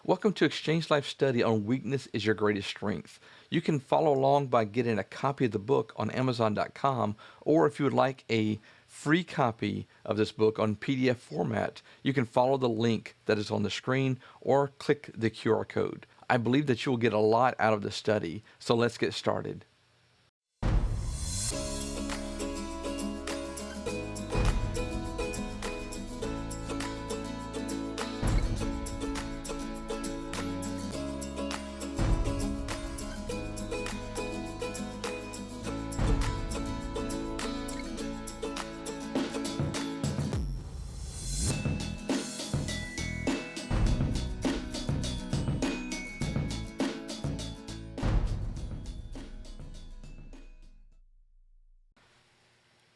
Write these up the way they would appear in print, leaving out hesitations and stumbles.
Welcome to Exchange Life Study on Weakness is Your Greatest Strength. You can follow along by getting a copy of the book on Amazon.com, or if you would like a free copy of this book on PDF format, you can follow the link that is on the screen or click the QR code. I believe that you will get a lot out of the study, so let's get started.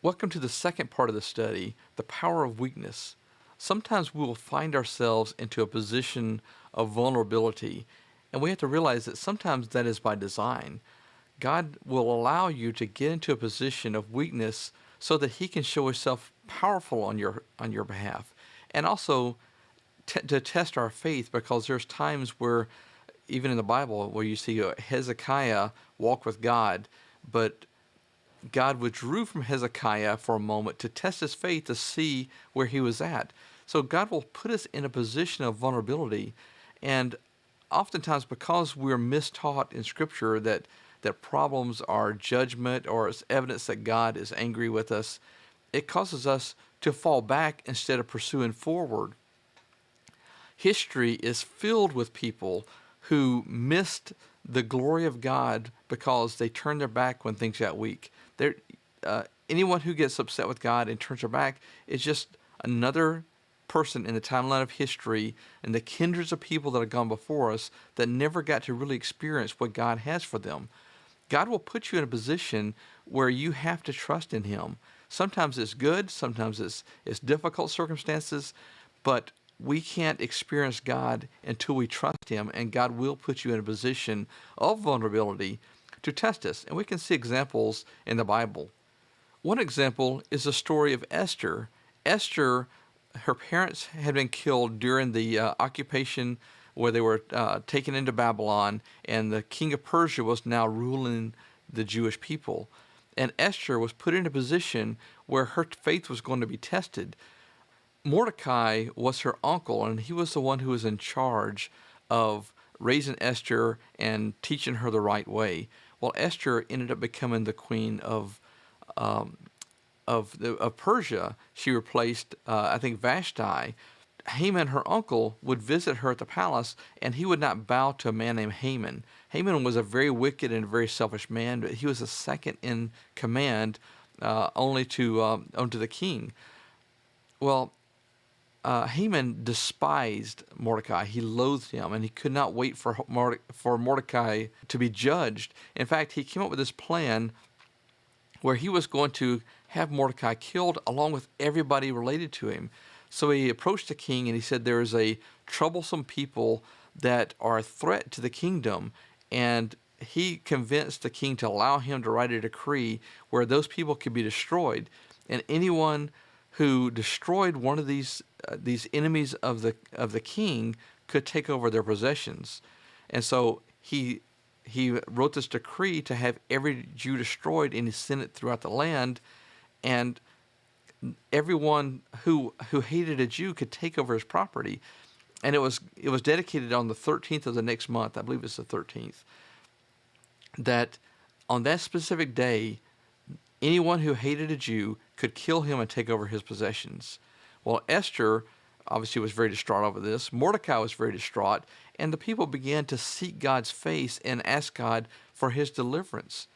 Welcome to the second part of the study, the power of weakness. Sometimes we will find ourselves into a position of vulnerability, and we have to realize that sometimes that is by design. God will allow you to get into a position of weakness so that He can show Himself powerful on your behalf, and also to test our faith, because there's times where, even in the Bible, where you see Hezekiah walk with God, but God withdrew from Hezekiah for a moment to test his faith to see where he was at. So God will put us in a position of vulnerability, and oftentimes because we're mistaught in Scripture that problems are judgment or it's evidence that God is angry with us, it causes us to fall back instead of pursuing forward. History is filled with people who missed the glory of God because they turned their back when things got weak. Anyone who gets upset with God and turns their back is just another person in the timeline of history and the kindreds of people that have gone before us that never got to really experience what God has for them. God will put you in a position where you have to trust in Him. Sometimes it's good, sometimes it's difficult circumstances, but we can't experience God until we trust Him, and God will put you in a position of vulnerability to test us. And we can see examples in the Bible. One example is the story of Esther. Esther, her parents had been killed during the occupation where they were taken into Babylon, and the king of Persia was now ruling the Jewish people. And Esther was put in a position where her faith was going to be tested. Mordecai was her uncle, and he was the one who was in charge of raising Esther and teaching her the right way. Well, Esther ended up becoming the queen of Persia. She replaced, I think, Vashti. Haman, her uncle, would visit her at the palace, and he would not bow to a man named Haman. Haman was a very wicked and very selfish man, but he was the second in command, only to the king. Well, Haman despised Mordecai. He loathed him, and he could not wait for Mordecai to be judged. In fact, he came up with this plan where he was going to have Mordecai killed along with everybody related to him. So he approached the king and he said, there is a troublesome people that are a threat to the kingdom, and he convinced the king to allow him to write a decree where those people could be destroyed, and anyone who destroyed one of these enemies of the king could take over their possessions. And so he wrote this decree to have every Jew destroyed, and he sent it throughout the land, and everyone who hated a Jew could take over his property. And it was dedicated on the 13th of the next month, I believe it's the 13th, that on that specific day, anyone who hated a Jew could kill him and take over his possessions. Well, Esther obviously was very distraught over this. Mordecai was very distraught, and the people began to seek God's face and ask God for His deliverance.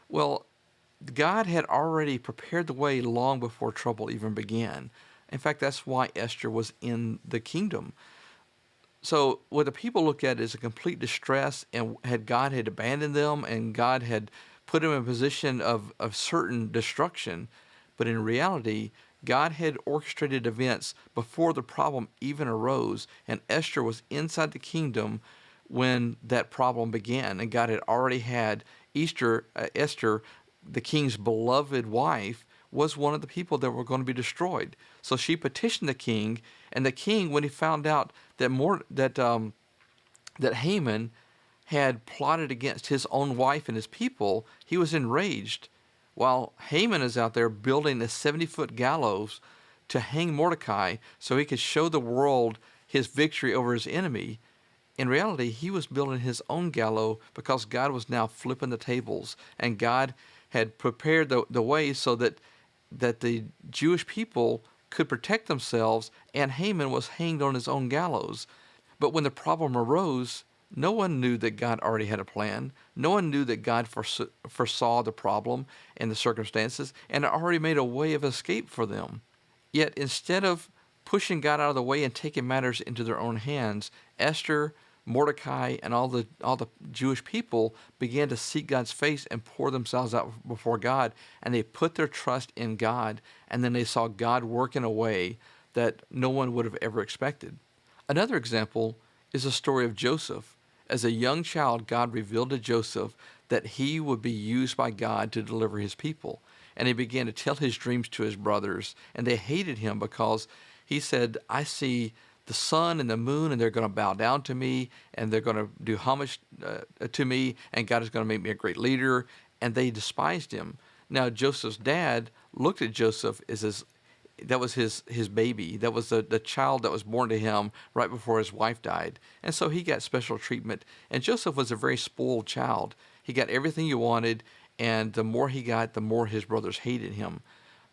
Well, God had already prepared the way long before trouble even began. In fact, that's why Esther was in the kingdom. So what the people look at is a complete distress, and God had abandoned them, and God had put them in a position of certain destruction. But in reality, God had orchestrated events before the problem even arose, and Esther was inside the kingdom when that problem began. And God had already had Esther, the king's beloved wife, was one of the people that were going to be destroyed. So she petitioned the king, and the king, when he found out that that Haman had plotted against his own wife and his people, he was enraged. While Haman is out there building a 70-foot gallows to hang Mordecai so he could show the world his victory over his enemy, in reality, he was building his own gallows because God was now flipping the tables, and God had prepared the way so that the Jewish people could protect themselves, and Haman was hanged on his own gallows. But when the problem arose, no one knew that God already had a plan. No one knew that God foresaw the problem and the circumstances and already made a way of escape for them. Yet instead of pushing God out of the way and taking matters into their own hands, Esther, Mordecai, and all the Jewish people began to seek God's face and pour themselves out before God, and they put their trust in God, and then they saw God work in a way that no one would have ever expected. Another example is the story of Joseph. As a young child, God revealed to Joseph that he would be used by God to deliver his people. And he began to tell his dreams to his brothers, and they hated him because he said, I see the sun and the moon, and they're going to bow down to me, and they're going to do homage to me, and God is going to make me a great leader. And they despised him. Now, Joseph's dad looked at Joseph as that was his baby. That was the child that was born to him right before his wife died. And so he got special treatment. And Joseph was a very spoiled child. He got everything he wanted, and the more he got, the more his brothers hated him.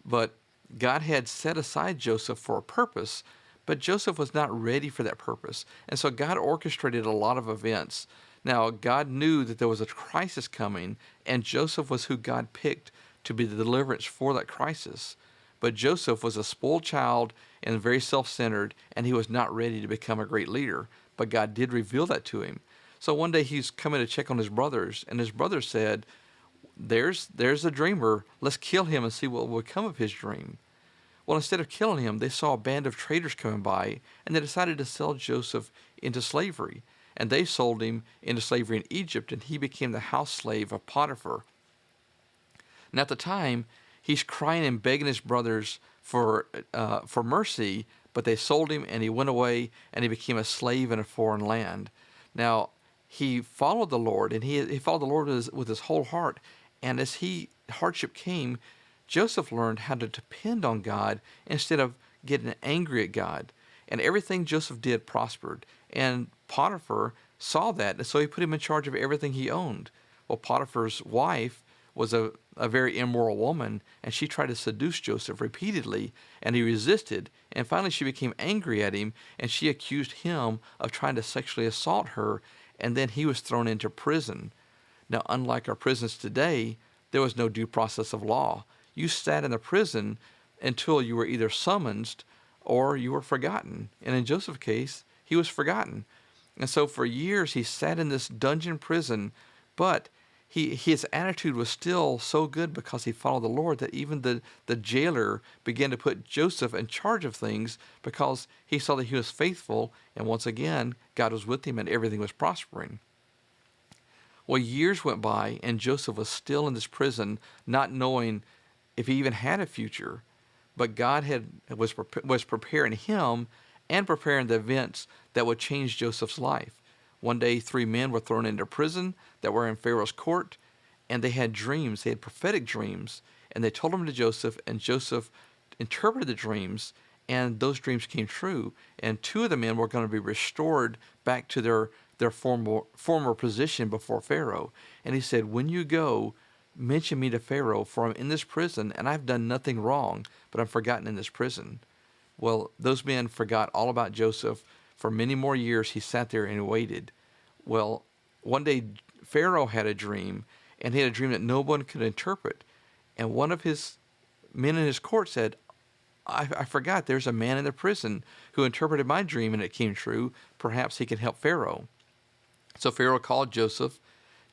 But God had set aside Joseph for a purpose, but Joseph was not ready for that purpose. And so God orchestrated a lot of events. Now, God knew that there was a crisis coming, and Joseph was who God picked to be the deliverance for that crisis. But Joseph was a spoiled child and very self-centered, and he was not ready to become a great leader. But God did reveal that to him. So one day he's coming to check on his brothers, and his brothers said, there's a dreamer. Let's kill him and see what will become of his dream. Well, instead of killing him, they saw a band of traders coming by, and they decided to sell Joseph into slavery. And they sold him into slavery in Egypt, and he became the house slave of Potiphar. And at the time, he's crying and begging his brothers for mercy, but they sold him, and he went away, and he became a slave in a foreign land. Now, he followed the Lord, and he followed the Lord with his whole heart. And as hardship came, Joseph learned how to depend on God instead of getting angry at God. And everything Joseph did prospered. And Potiphar saw that, and so he put him in charge of everything he owned. Well, Potiphar's wife was a very immoral woman, and she tried to seduce Joseph repeatedly, and he resisted. And finally she became angry at him, and she accused him of trying to sexually assault her, and then he was thrown into prison. Now, unlike our prisons today, there was no due process of law. You sat in the prison until you were either summoned or you were forgotten. And in Joseph's case, he was forgotten. And so for years he sat in this dungeon prison, but his attitude was still so good because he followed the Lord that even the jailer began to put Joseph in charge of things because he saw that he was faithful, and once again, God was with him and everything was prospering. Well, years went by, and Joseph was still in this prison, not knowing if he even had a future. But God was preparing him and preparing the events that would change Joseph's life. One day, 3 men were thrown into prison that were in Pharaoh's court, and they had dreams. They had prophetic dreams, and they told them to Joseph, and Joseph interpreted the dreams, and those dreams came true. And 2 of the men were going to be restored back to their former position before Pharaoh. And he said, when you go, mention me to Pharaoh, for I'm in this prison, and I've done nothing wrong, but I'm forgotten in this prison. Well, those men forgot all about Joseph. For many more years, he sat there and waited. Well, one day, Pharaoh had a dream, and he had a dream that no one could interpret. And one of his men in his court said, I forgot there's a man in the prison who interpreted my dream and it came true. Perhaps he can help Pharaoh. So Pharaoh called Joseph.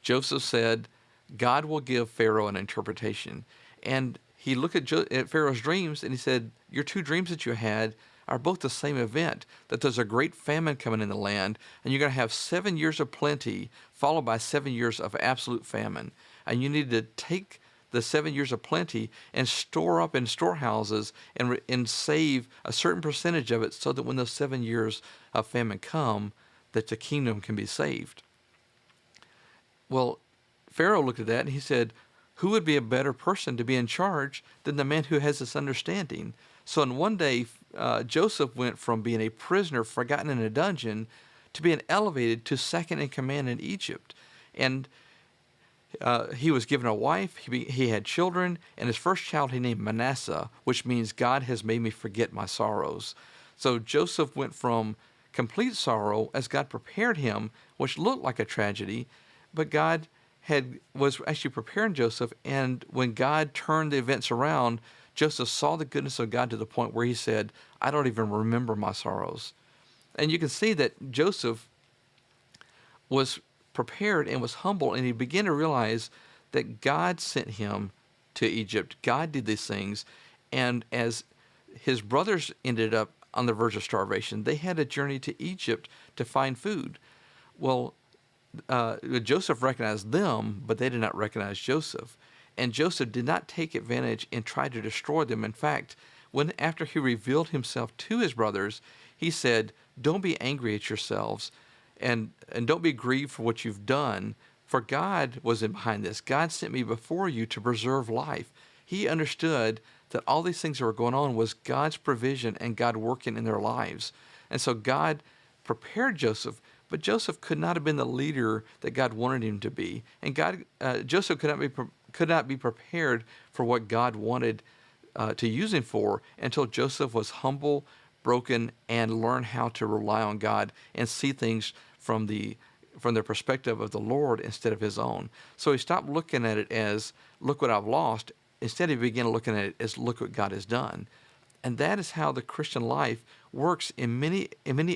Joseph said, God will give Pharaoh an interpretation. And he looked at Pharaoh's dreams, and he said, your 2 dreams that you had are both the same event, that there's a great famine coming in the land, and you're going to have 7 years of plenty, followed by 7 years of absolute famine. And you need to take the 7 years of plenty and store up in storehouses and save a certain percentage of it so that when those 7 years of famine come, that the kingdom can be saved. Well, Pharaoh looked at that and he said, who would be a better person to be in charge than the man who has this understanding? So in one day, Joseph went from being a prisoner forgotten in a dungeon to being elevated to second in command in Egypt. And he was given a wife, he had children, and his first child he named Manasseh, which means God has made me forget my sorrows. So Joseph went from complete sorrow as God prepared him, which looked like a tragedy, but God was actually preparing Joseph, and when God turned the events around, Joseph saw the goodness of God to the point where he said, I don't even remember my sorrows. And you can see that Joseph was prepared and was humble, and he began to realize that God sent him to Egypt. God did these things, and as his brothers ended up on the verge of starvation, they had a journey to Egypt to find food. Well, Joseph recognized them, but they did not recognize Joseph. And Joseph did not take advantage and try to destroy them. In fact, when after he revealed himself to his brothers, he said, don't be angry at yourselves and don't be grieved for what you've done, for God was in behind this. God sent me before you to preserve life. He understood that all these things that were going on was God's provision and God working in their lives. And so God prepared Joseph, but Joseph could not have been the leader that God wanted him to be. And Joseph could not be prepared for what God wanted to use him for until Joseph was humble, broken, and learned how to rely on God and see things from the perspective of the Lord instead of his own. So he stopped looking at it as, look what I've lost. Instead, he began looking at it as, look what God has done. And that is how the Christian life works in many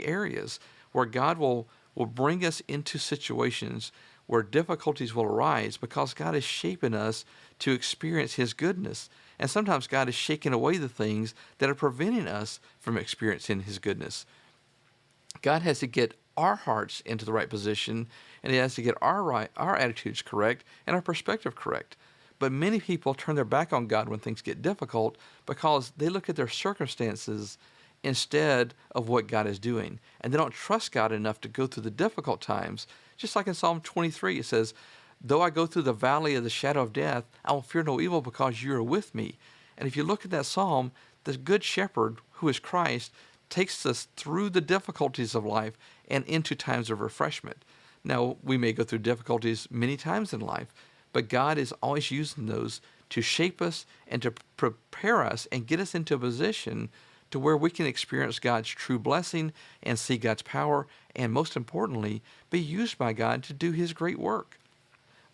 areas, where God will bring us into situations where difficulties will arise because God is shaping us to experience his goodness. And sometimes God is shaking away the things that are preventing us from experiencing his goodness. God has to get our hearts into the right position, and he has to get our attitudes correct and our perspective correct. But many people turn their back on God when things get difficult because they look at their circumstances instead of what God is doing. And they don't trust God enough to go through the difficult times. Just like in Psalm 23, it says, though I go through the valley of the shadow of death, I will fear no evil because you are with me. And if you look at that psalm, the good shepherd, who is Christ, takes us through the difficulties of life and into times of refreshment. Now, we may go through difficulties many times in life, but God is always using those to shape us and to prepare us and get us into a position to where we can experience God's true blessing and see God's power, and most importantly, be used by God to do his great work.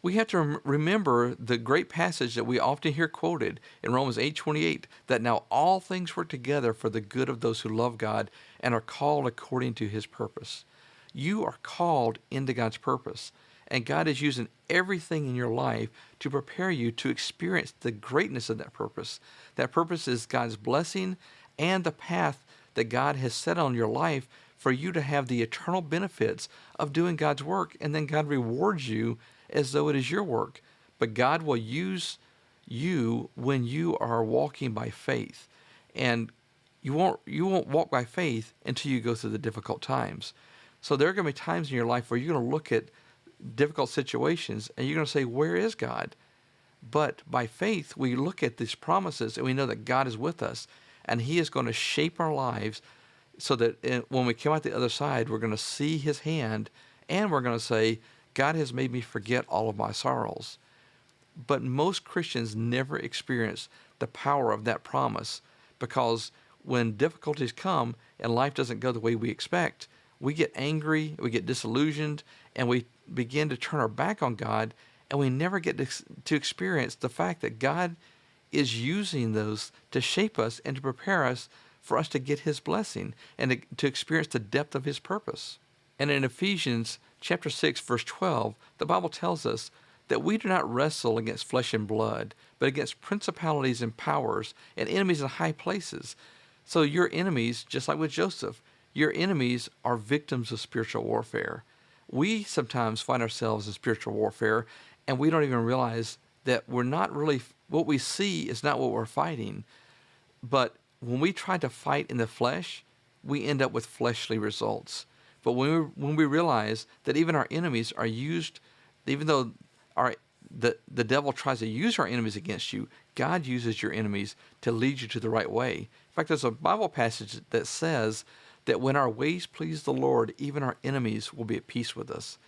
We have to remember the great passage that we often hear quoted in Romans 8:28, that now all things work together for the good of those who love God and are called according to his purpose. You are called into God's purpose, and God is using everything in your life to prepare you to experience the greatness of that purpose. That purpose is God's blessing and the path that God has set on your life for you to have the eternal benefits of doing God's work, and then God rewards you as though it is your work. But God will use you when you are walking by faith. And you won't walk by faith until you go through the difficult times. So there are going to be times in your life where you're going to look at difficult situations and you're going to say, where is God? But by faith, we look at these promises and we know that God is with us, and he is going to shape our lives so that when we come out the other side, we're going to see his hand, and we're going to say, God has made me forget all of my sorrows. But most Christians never experience the power of that promise, because when difficulties come and life doesn't go the way we expect, we get angry, we get disillusioned, and we begin to turn our back on God, and we never get to experience the fact that God is using those to shape us and to prepare us for us to get his blessing and to experience the depth of his purpose. And in Ephesians chapter 6, verse 12, the Bible tells us that we do not wrestle against flesh and blood, but against principalities and powers and enemies in high places. So your enemies, just like with Joseph, your enemies are victims of spiritual warfare. We sometimes find ourselves in spiritual warfare, and we don't even realize that we're not really, what we see is not what we're fighting. But when we try to fight in the flesh, we end up with fleshly results. But when we realize that even our enemies are used, even though our the devil tries to use our enemies against you, God uses your enemies to lead you to the right way. In fact, there's a Bible passage that says that when our ways please the Lord, even our enemies will be at peace with us.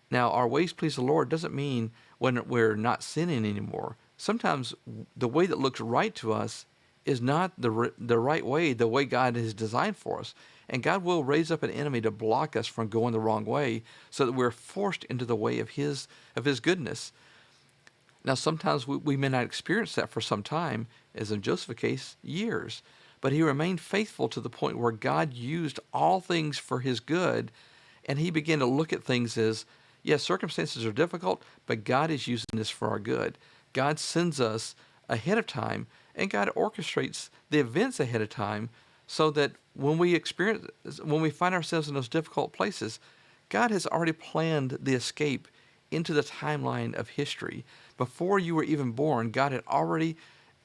Now, our ways please the Lord doesn't mean when we're not sinning anymore. Sometimes the way that looks right to us is not the right way, the way God has designed for us. And God will raise up an enemy to block us from going the wrong way so that we're forced into the way of His goodness. Now, sometimes we may not experience that for some time, as in Joseph's case, years. But he remained faithful to the point where God used all things for his good, and he began to look at things as, yes, circumstances are difficult, but God is using this for our good. God sends us ahead of time, and God orchestrates the events ahead of time so that when we find ourselves in those difficult places, God has already planned the escape into the timeline of history. Before you were even born, God had already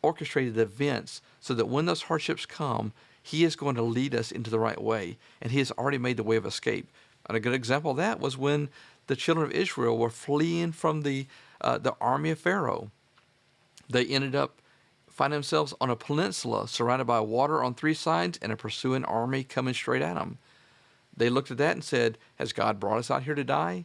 orchestrated the events so that when those hardships come, He is going to lead us into the right way, and He has already made the way of escape. And a good example of that was when the children of Israel were fleeing from the army of Pharaoh. They ended up finding themselves on a peninsula surrounded by water on three sides and a pursuing army coming straight at them. They looked at that and said, "Has God brought us out here to die?"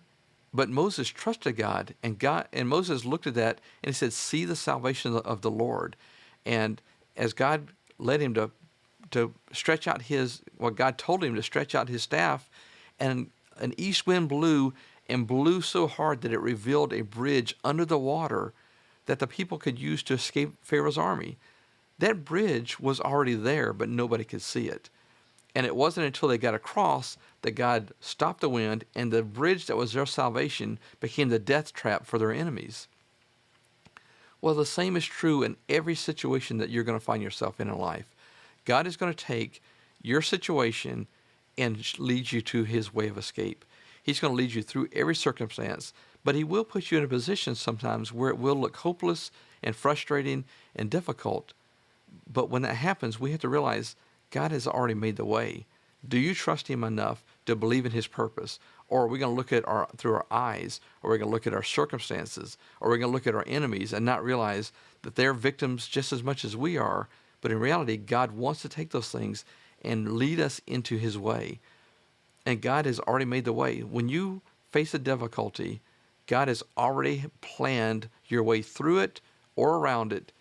But Moses trusted God, and Moses looked at that and he said, "See the salvation of the Lord." And as God led him to stretch out God told him to stretch out his staff, and an east wind blew and blew so hard that it revealed a bridge under the water that the people could use to escape Pharaoh's army. That bridge was already there, but nobody could see it. And it wasn't until they got across that God stopped the wind, and the bridge that was their salvation became the death trap for their enemies. Well, the same is true in every situation that you're going to find yourself in life. God is going to take your situation and lead you to His way of escape. He's going to lead you through every circumstance, but He will put you in a position sometimes where it will look hopeless and frustrating and difficult. But when that happens, we have to realize God has already made the way. Do you trust Him enough to believe in His purpose? Or are we going to look at through our eyes? Or are we going to look at our circumstances? Or are we going to look at our enemies and not realize that they're victims just as much as we are? But in reality, God wants to take those things and lead us into His way. And God has already made the way. When you face a difficulty, God has already planned your way through it or around it,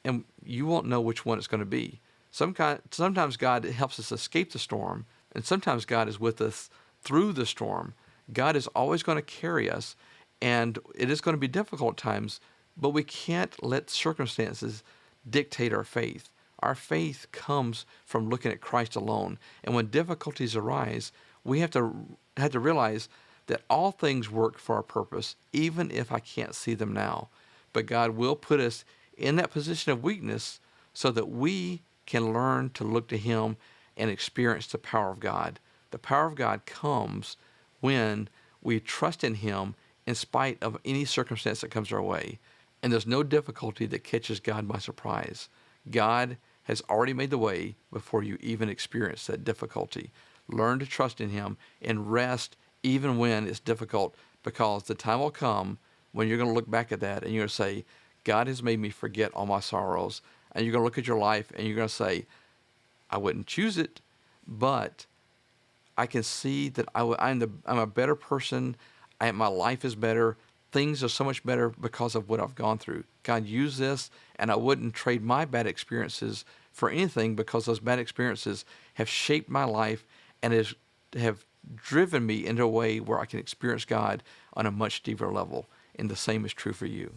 and you won't know which one it's going to be. Sometimes God helps us escape the storm, and sometimes God is with us through the storm. God is always going to carry us, and it is going to be difficult times, but we can't let circumstances dictate our faith. Our faith comes from looking at Christ alone, and when difficulties arise, we have to realize that all things work for our purpose, even if I can't see them now. But God will put us in that position of weakness so that we can learn to look to Him and experience the power of God. The power of God comes when we trust in Him in spite of any circumstance that comes our way. And there's no difficulty that catches God by surprise. God has already made the way before you even experience that difficulty. Learn to trust in Him and rest even when it's difficult, because the time will come when you're going to look back at that and you're going to say, God has made me forget all my sorrows. And you're going to look at your life and you're going to say, I wouldn't choose it, but I can see that I'm a better person. My life is better. Things are so much better because of what I've gone through. God used this, and I wouldn't trade my bad experiences for anything, because those bad experiences have shaped my life and have driven me into a way where I can experience God on a much deeper level. And the same is true for you.